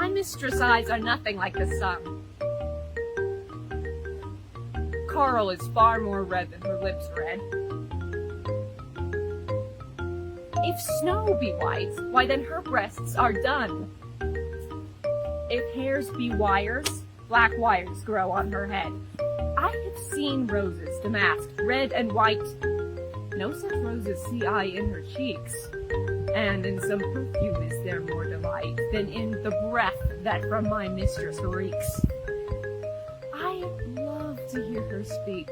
My mistress' eyes are nothing like the sun. Coral is far more red than her lips red. If snow be white, why then her breasts are dun. If hairs be wires, black wires grow on her head. I have seen roses damasked red and white. No such roses see I in her cheeks. And in some perfume is there more delight than in the breath that from my mistress reeks. I love to hear her speak,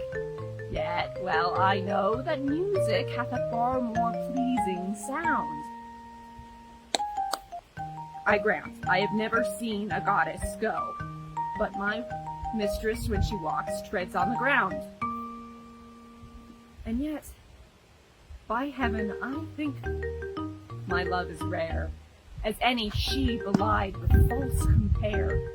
yet well I know that music hath a far more pleasing sound. I grant I have never seen a goddess go, but my mistress when she walks treads on the ground. And yet, by heaven, I think my love is rare, as any she belied with false compare.